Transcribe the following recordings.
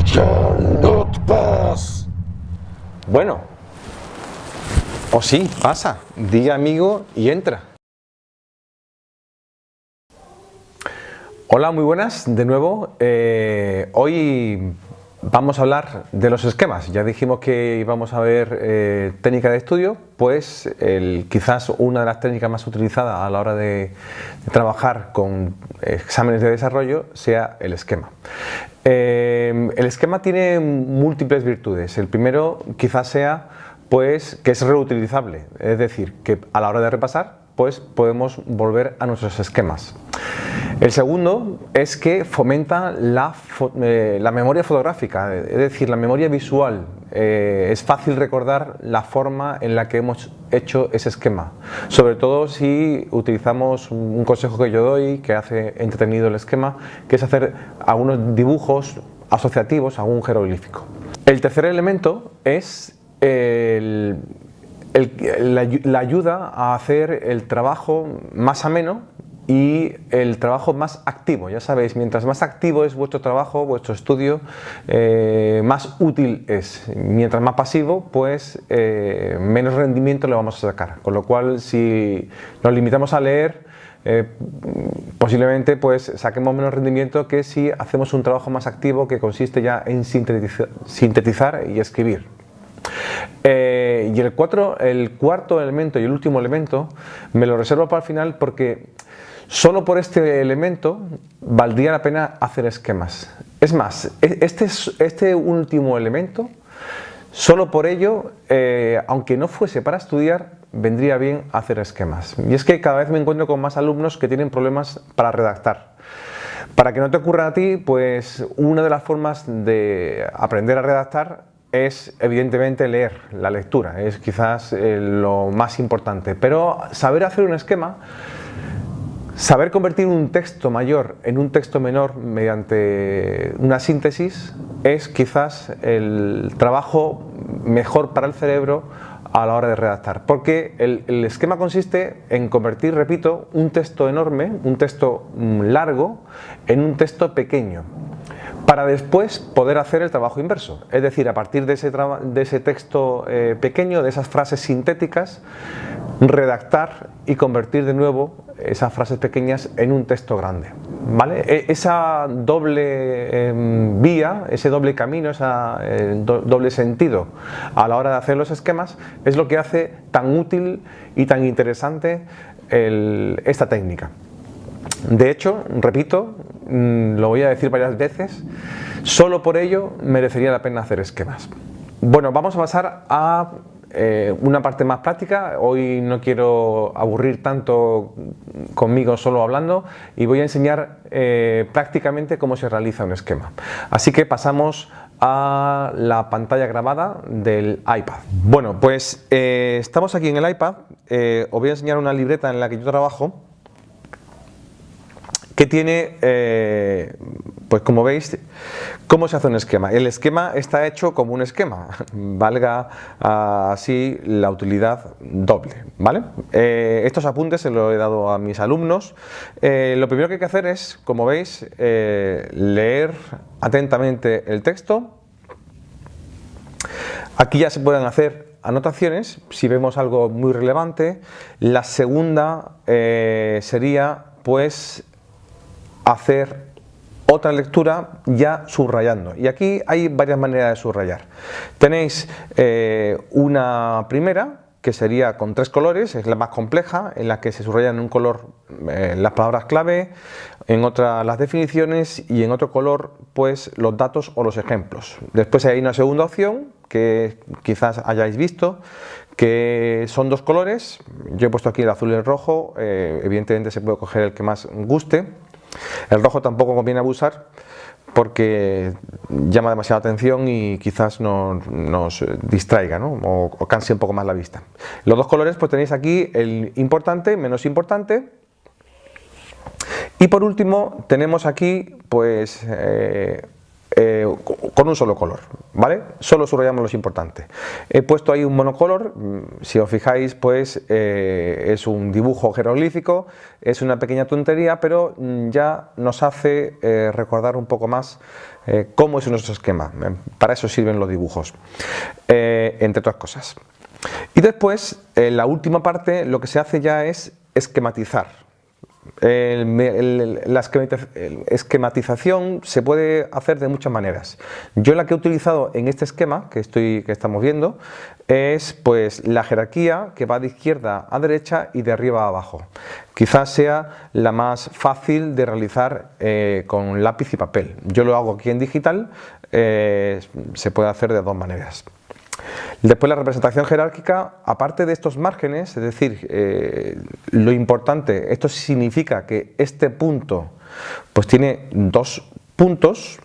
Charlotte Paz. Bueno, o sí, pasa, diga amigo y entra. Hola, muy buenas, de nuevo. Hoy vamos a hablar de los esquemas. Ya dijimos que íbamos a ver técnica de estudio, pues quizás una de las técnicas más utilizadas a la hora de trabajar con exámenes de desarrollo sea el esquema. El esquema tiene múltiples virtudes. El primero quizás sea pues que es reutilizable, es decir, que a la hora de repasar pues podemos volver a nuestros esquemas. El segundo es que fomenta la memoria fotográfica, es decir, la memoria visual. Es fácil recordar la forma en la que hemos hecho ese esquema, sobre todo si utilizamos un consejo que yo doy que hace entretenido el esquema, que es hacer algunos dibujos asociativos a un jeroglífico. El tercer elemento es la ayuda a hacer el trabajo más ameno y el trabajo más activo. Ya sabéis, mientras más activo es vuestro trabajo, vuestro estudio, más útil es. Mientras más pasivo, pues menos rendimiento le vamos a sacar. Con lo cual, si nos limitamos a leer, posiblemente pues saquemos menos rendimiento que si hacemos un trabajo más activo que consiste ya en sintetizar y escribir. Y el cuarto elemento y el último elemento me lo reservo para el final, porque solo por este elemento valdría la pena hacer esquemas. Es más, este último elemento, solo por ello, aunque no fuese para estudiar, vendría bien hacer esquemas. Y es que cada vez me encuentro con más alumnos que tienen problemas para redactar. Para que no te ocurra a ti, pues una de las formas de aprender a redactar es evidentemente leer. La lectura es quizás lo más importante, pero saber hacer un esquema, saber convertir un texto mayor en un texto menor mediante una síntesis, es quizás el trabajo mejor para el cerebro a la hora de redactar, porque el esquema consiste en convertir, repito, un texto enorme, un texto largo, en un texto pequeño, para después poder hacer el trabajo inverso, es decir, a partir de ese texto pequeño, de esas frases sintéticas, redactar y convertir de nuevo esas frases pequeñas en un texto grande, ¿vale? Esa doble vía, ese doble camino, ese doble sentido a la hora de hacer los esquemas es lo que hace tan útil y tan interesante esta técnica. De hecho, repito, lo voy a decir varias veces, solo por ello merecería la pena hacer esquemas. Bueno, vamos a pasar a una parte más práctica. Hoy no quiero aburrir tanto conmigo solo hablando y voy a enseñar prácticamente cómo se realiza un esquema. Así que pasamos a la pantalla grabada del iPad. Bueno, pues estamos aquí en el iPad. Os voy a enseñar una libreta en la que yo trabajo, que tiene, pues como veis, cómo se hace un esquema. El esquema está hecho como un esquema, valga así la utilidad doble, ¿vale? Estos apuntes se los he dado a mis alumnos. Lo primero que hay que hacer es, como veis, leer atentamente el texto. Aquí ya se pueden hacer anotaciones si vemos algo muy relevante. La segunda sería, pues, hacer otra lectura ya subrayando, y aquí hay varias maneras de subrayar. Tenéis una primera que sería con 3 colores, es la más compleja, en la que se subrayan en un color las palabras clave, en otra las definiciones y en otro color pues los datos o los ejemplos. Después hay una segunda opción que quizás hayáis visto, que son 2 colores. Yo he puesto aquí el azul y el rojo, evidentemente se puede coger el que más guste. El rojo tampoco conviene abusar porque llama demasiada atención y quizás nos distraiga, ¿no? o canse un poco más la vista. Los 2 colores, pues tenéis aquí el importante, menos importante, y por último tenemos aquí pues con un solo color, ¿vale? Solo subrayamos lo importante. He puesto ahí un monocolor, si os fijáis, pues es un dibujo jeroglífico, es una pequeña tontería, pero ya nos hace recordar un poco más cómo es nuestro esquema. Para eso sirven los dibujos, entre otras cosas. Y después, en la última parte, lo que se hace ya es esquematizar. La esquematización se puede hacer de muchas maneras. Yo la que he utilizado en este esquema que estamos viendo es pues la jerarquía que va de izquierda a derecha y de arriba a abajo. Quizás sea la más fácil de realizar con lápiz y papel. Yo lo hago aquí en digital, se puede hacer de dos maneras. Después la representación jerárquica, aparte de estos márgenes, es decir, lo importante, esto significa que este punto pues tiene dos puntos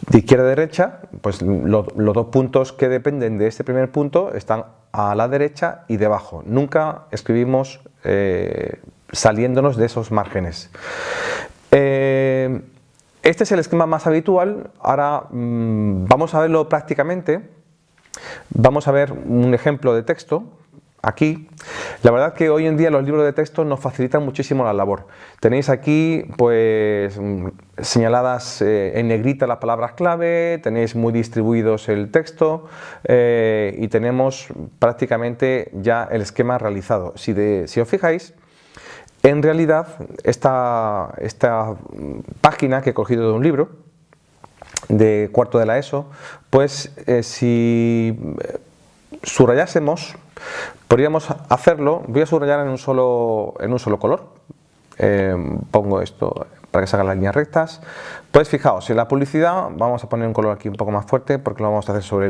de izquierda a derecha, pues los dos puntos que dependen de este primer punto están a la derecha y debajo. Nunca escribimos saliéndonos de esos márgenes. Este es el esquema más habitual. Ahora vamos a verlo prácticamente. Vamos a ver un ejemplo de texto aquí. La verdad que hoy en día los libros de texto nos facilitan muchísimo la labor. Tenéis aquí pues señaladas en negrita las palabras clave, tenéis muy distribuidos el texto y tenemos prácticamente ya el esquema realizado. Si os fijáis, en realidad, esta página que he cogido de un libro de cuarto de la ESO, pues si subrayásemos, podríamos hacerlo. Voy a subrayar en un solo color. Pongo esto para que salgan las líneas rectas. Pues fijaos, en la publicidad vamos a poner un color aquí un poco más fuerte porque lo vamos a hacer sobre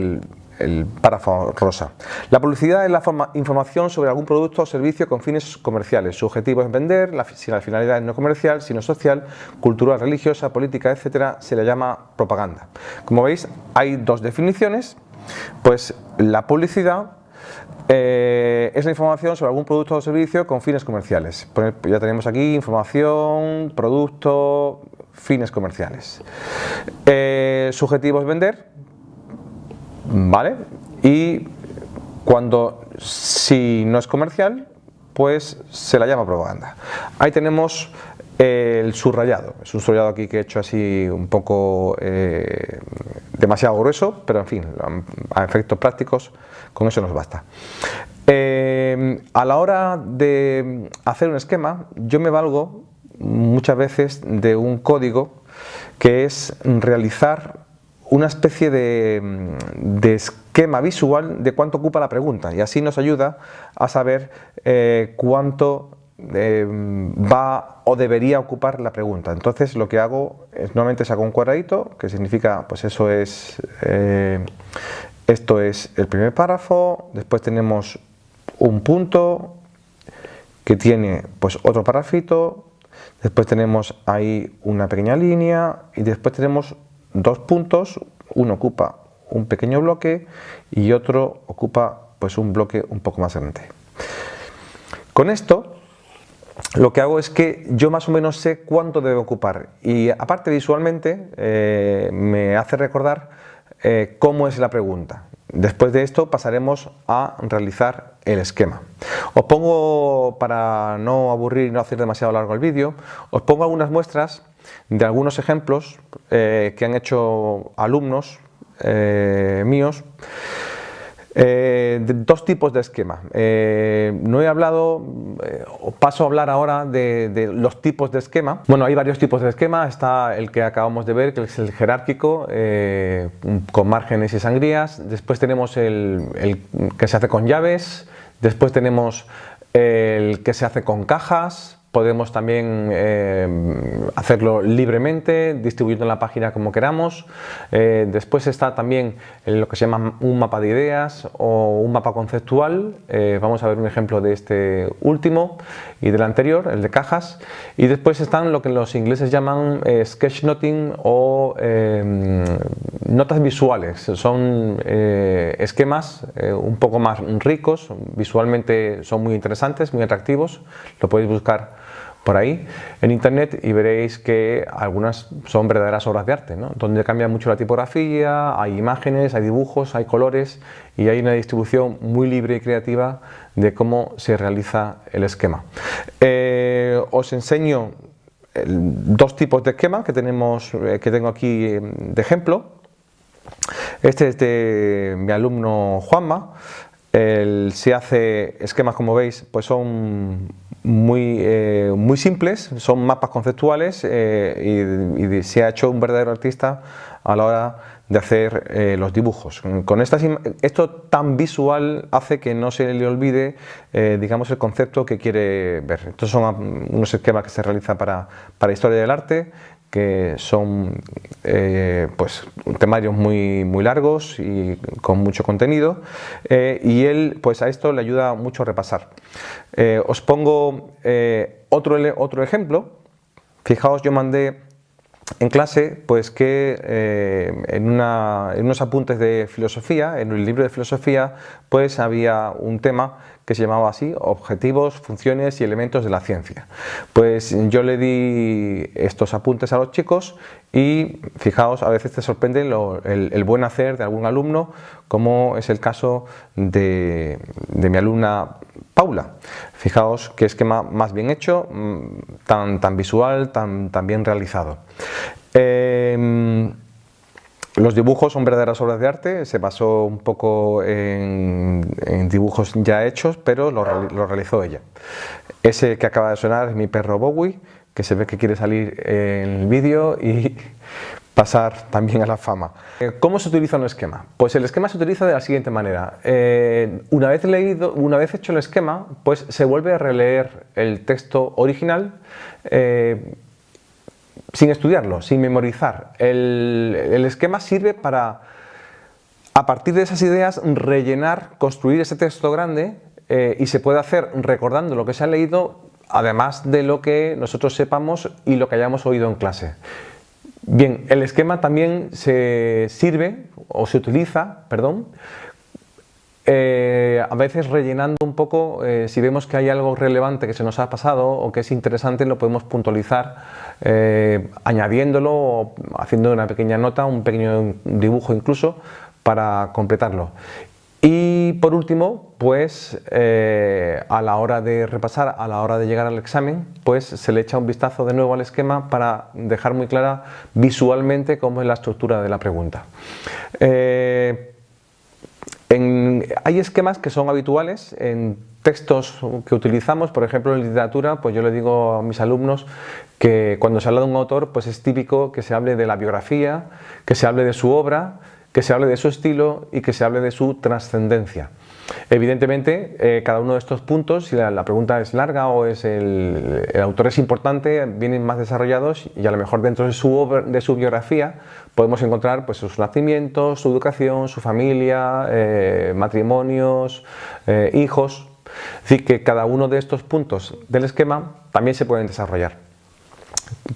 el párrafo rosa. La publicidad es la información sobre algún producto o servicio con fines comerciales. Su objetivo es vender, si la finalidad es no comercial, sino social, cultural, religiosa, política, etcétera, se le llama propaganda. Como veis, hay dos definiciones. Pues la publicidad es la información sobre algún producto o servicio con fines comerciales. Ya tenemos aquí información, producto, fines comerciales. Su objetivo es vender, ¿vale? Y si no es comercial, pues se la llama propaganda. Ahí tenemos el subrayado. Es un subrayado aquí que he hecho así un poco demasiado grueso, pero en fin, a efectos prácticos con eso nos basta. A la hora de hacer un esquema, yo me valgo muchas veces de un código que es realizar una especie de esquema visual de cuánto ocupa la pregunta, y así nos ayuda a saber cuánto va o debería ocupar la pregunta. Entonces lo que hago es normalmente saco un cuadradito, que significa pues eso es esto es el primer párrafo. Después tenemos un punto que tiene pues otro parrafito, después tenemos ahí una pequeña línea y después tenemos dos puntos. Uno ocupa un pequeño bloque y otro ocupa pues un bloque un poco más grande. Con esto lo que hago es que yo más o menos sé cuánto debe ocupar, y aparte visualmente me hace recordar cómo es la pregunta. Después de esto pasaremos a realizar el esquema. Os pongo, para no aburrir y no hacer demasiado largo el vídeo, os pongo algunas muestras de algunos ejemplos que han hecho alumnos míos. De dos tipos de esquema. No he hablado, paso a hablar ahora de los tipos de esquema. Bueno, hay varios tipos de esquema. Está el que acabamos de ver, que es el jerárquico, con márgenes y sangrías. Después tenemos el que se hace con llaves. Después tenemos el que se hace con cajas. Podemos también hacerlo libremente, distribuyendo la página como queramos. Después está también lo que se llama un mapa de ideas o un mapa conceptual. Vamos a ver un ejemplo de este último y del anterior, el de cajas. Y después están lo que los ingleses llaman sketchnoting o notas visuales. Son esquemas un poco más ricos, visualmente son muy interesantes, muy atractivos. Lo podéis buscar por ahí en internet y veréis que algunas son verdaderas obras de arte, ¿no? Donde cambia mucho la tipografía, hay imágenes, hay dibujos, hay colores y hay una distribución muy libre y creativa de cómo se realiza el esquema. Os enseño dos tipos de esquema que tengo aquí de ejemplo. Este es de mi alumno Juanma. Él se hace esquemas, como veis, pues son muy simples, son mapas conceptuales y se ha hecho un verdadero artista a la hora de hacer los dibujos. Con esto tan visual hace que no se le olvide, digamos, el concepto que quiere ver. Estos son unos esquemas que se realizan para historia del arte, que son pues temarios muy largos y con mucho contenido, y él pues a esto le ayuda mucho a repasar. Os pongo otro ejemplo. Fijaos, yo mandé en clase pues que en unos apuntes de filosofía, en el libro de filosofía, pues había un tema que se llamaba así: objetivos, funciones y elementos de la ciencia. Pues yo le di estos apuntes a los chicos y fijaos, a veces te sorprende el buen hacer de algún alumno, como es el caso de mi alumna Paula. Fijaos qué esquema más bien hecho, tan visual, tan bien realizado. Los dibujos son verdaderas obras de arte. Se basó un poco en dibujos ya hechos, pero lo realizó ella. Ese que acaba de sonar es mi perro Bowie, que se ve que quiere salir en el vídeo y pasar también a la fama. ¿Cómo se utiliza un esquema? Pues el esquema se utiliza de la siguiente manera. Una vez hecho el esquema, pues se vuelve a releer el texto original sin estudiarlo, sin memorizar. El esquema sirve para, a partir de esas ideas, rellenar, construir ese texto grande, y se puede hacer recordando lo que se ha leído, además de lo que nosotros sepamos y lo que hayamos oído en clase. Bien, el esquema también se utiliza, a veces rellenando un poco. Si vemos que hay algo relevante que se nos ha pasado o que es interesante, lo podemos puntualizar añadiéndolo o haciendo una pequeña nota, un pequeño dibujo incluso, para completarlo. Y por último, pues a la hora de repasar, a la hora de llegar al examen, pues se le echa un vistazo de nuevo al esquema para dejar muy clara visualmente cómo es la estructura de la pregunta. Hay esquemas que son habituales en textos que utilizamos. Por ejemplo, en literatura, pues yo le digo a mis alumnos que cuando se habla de un autor, pues es típico que se hable de la biografía, que se hable de su obra, que se hable de su estilo y que se hable de su trascendencia. Evidentemente, cada uno de estos puntos, si la pregunta es larga o el autor es importante, vienen más desarrollados, y a lo mejor dentro de su biografía podemos encontrar pues sus nacimientos, su educación, su familia, matrimonios, hijos. Es decir, que cada uno de estos puntos del esquema también se pueden desarrollar.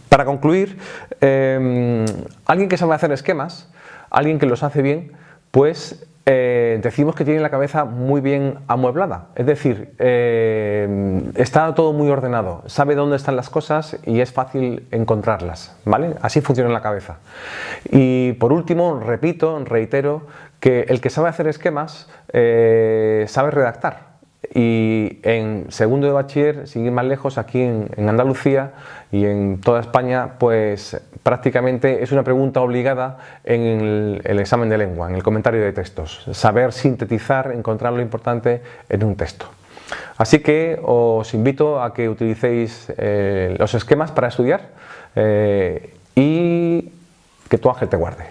Para concluir, alguien que sabe hacer esquemas, alguien que los hace bien, pues decimos que tiene la cabeza muy bien amueblada. Es decir, está todo muy ordenado, sabe dónde están las cosas y es fácil encontrarlas, ¿vale? Así funciona la cabeza. Y por último, reitero, que el que sabe hacer esquemas sabe redactar. Y en segundo de bachiller, sin ir más lejos, aquí en Andalucía y en toda España, pues prácticamente es una pregunta obligada en el examen de lengua, en el comentario de textos. Saber sintetizar, encontrar lo importante en un texto. Así que os invito a que utilicéis los esquemas para estudiar, y que tu ángel te guarde.